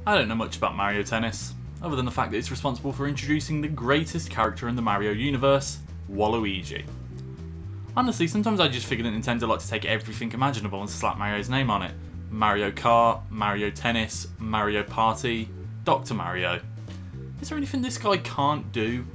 I don't know much about Mario Tennis, other than the fact that it's responsible for introducing the greatest character in the Mario universe, Waluigi. Honestly, sometimes I just figure that Nintendo like to take everything imaginable and slap Mario's name on it. Mario Kart, Mario Tennis, Mario Party, Dr. Mario. Is there anything this guy can't do?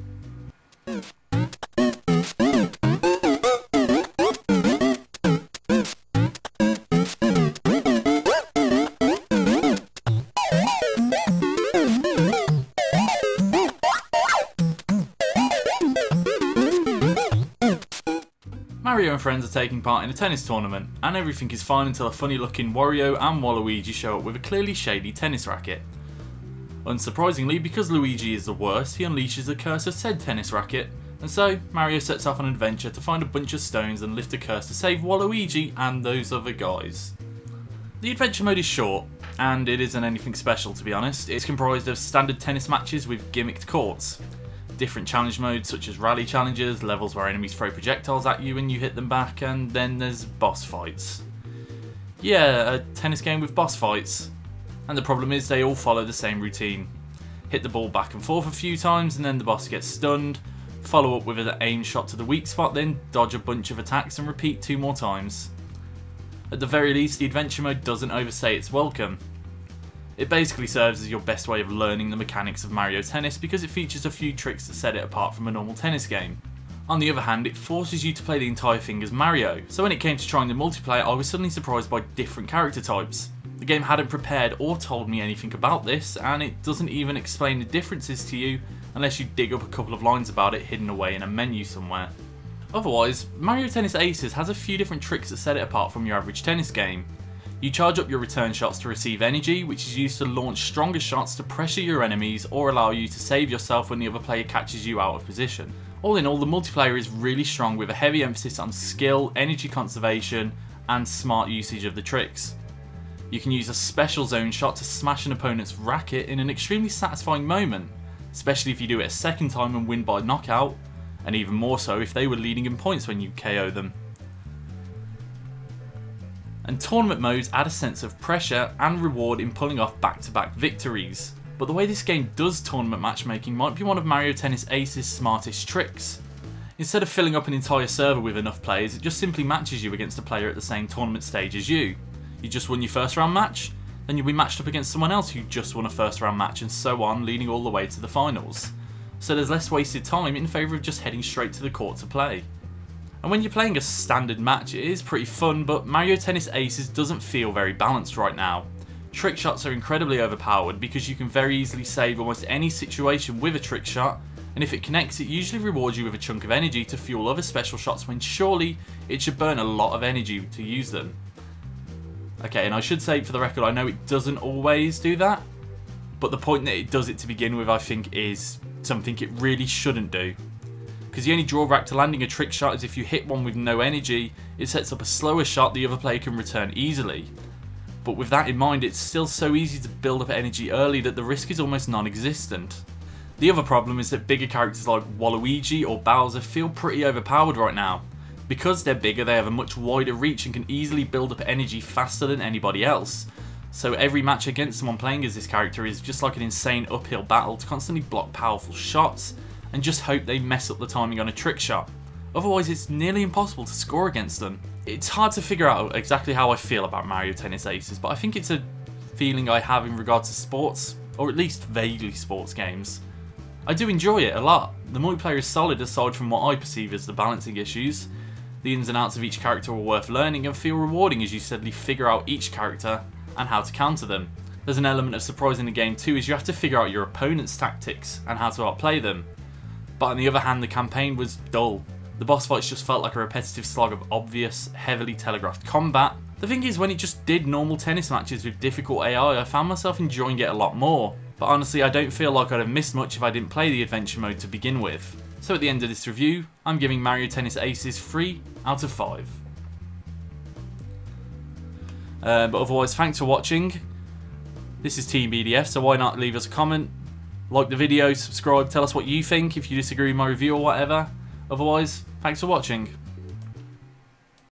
Mario and friends are taking part in a tennis tournament, and everything is fine until a funny looking Wario and Waluigi show up with a clearly shady tennis racket. Unsurprisingly, because Luigi is the worst, he unleashes the curse of said tennis racket, and so Mario sets off on an adventure to find a bunch of stones and lift a curse to save Waluigi and those other guys. The adventure mode is short, and it isn't anything special to be honest. It's comprised of standard tennis matches with gimmicked courts, different challenge modes such as rally challenges, levels where enemies throw projectiles at you and you hit them back, and then there's boss fights. Yeah, a tennis game with boss fights. And the problem is they all follow the same routine. Hit the ball back and forth a few times and then the boss gets stunned, follow up with an aim shot to the weak spot, then dodge a bunch of attacks and repeat 2 more times. At the very least, the adventure mode doesn't overstay its welcome. It basically serves as your best way of learning the mechanics of Mario Tennis because it features a few tricks that set it apart from a normal tennis game. On the other hand, it forces you to play the entire thing as Mario, so when it came to trying the multiplayer I was suddenly surprised by different character types. The game hadn't prepared or told me anything about this, and it doesn't even explain the differences to you unless you dig up a couple of lines about it hidden away in a menu somewhere. Otherwise, Mario Tennis Aces has a few different tricks that set it apart from your average tennis game. You charge up your return shots to receive energy, which is used to launch stronger shots to pressure your enemies or allow you to save yourself when the other player catches you out of position. All in all, the multiplayer is really strong with a heavy emphasis on skill, energy conservation, and smart usage of the tricks. You can use a special zone shot to smash an opponent's racket in an extremely satisfying moment, especially if you do it a second time and win by knockout, and even more so if they were leading in points when you KO them. And tournament modes add a sense of pressure and reward in pulling off back-to-back victories. But the way this game does tournament matchmaking might be one of Mario Tennis Ace's smartest tricks. Instead of filling up an entire server with enough players, it just simply matches you against a player at the same tournament stage as you. You just won your first round match, then you'll be matched up against someone else who just won a first round match, and so on, leading all the way to the finals. So there's less wasted time in favour of just heading straight to the court to play. And when you're playing a standard match it is pretty fun, but Mario Tennis Aces doesn't feel very balanced right now. Trick shots are incredibly overpowered because you can very easily save almost any situation with a trick shot, and if it connects it usually rewards you with a chunk of energy to fuel other special shots when surely it should burn a lot of energy to use them. Okay, and I should say for the record, I know it doesn't always do that, but the point that it does it to begin with I think is something it really shouldn't do. Because the only drawback to landing a trick shot is if you hit one with no energy, it sets up a slower shot the other player can return easily. But with that in mind, it's still so easy to build up energy early that the risk is almost non-existent. The other problem is that bigger characters like Waluigi or Bowser feel pretty overpowered right now. Because they're bigger, they have a much wider reach and can easily build up energy faster than anybody else. So every match against someone playing as this character is just like an insane uphill battle to constantly block powerful shots and just hope they mess up the timing on a trick shot. Otherwise it's nearly impossible to score against them. It's hard to figure out exactly how I feel about Mario Tennis Aces, but I think it's a feeling I have in regards to sports, or at least vaguely sports games. I do enjoy it a lot. The multiplayer is solid aside from what I perceive as the balancing issues. The ins and outs of each character are worth learning and feel rewarding as you steadily figure out each character and how to counter them. There's an element of surprise in the game too, as you have to figure out your opponent's tactics and how to outplay them. But on the other hand, the campaign was dull. The boss fights just felt like a repetitive slog of obvious, heavily telegraphed combat. The thing is, when it just did normal tennis matches with difficult AI, I found myself enjoying it a lot more. But honestly, I don't feel like I'd have missed much if I didn't play the adventure mode to begin with. So at the end of this review, I'm giving Mario Tennis Aces 3 out of 5. But otherwise, thanks for watching. This is Team BDF, so why not leave us a comment, like the video, subscribe, tell us what you think if you disagree with my review or whatever. Otherwise, thanks for watching.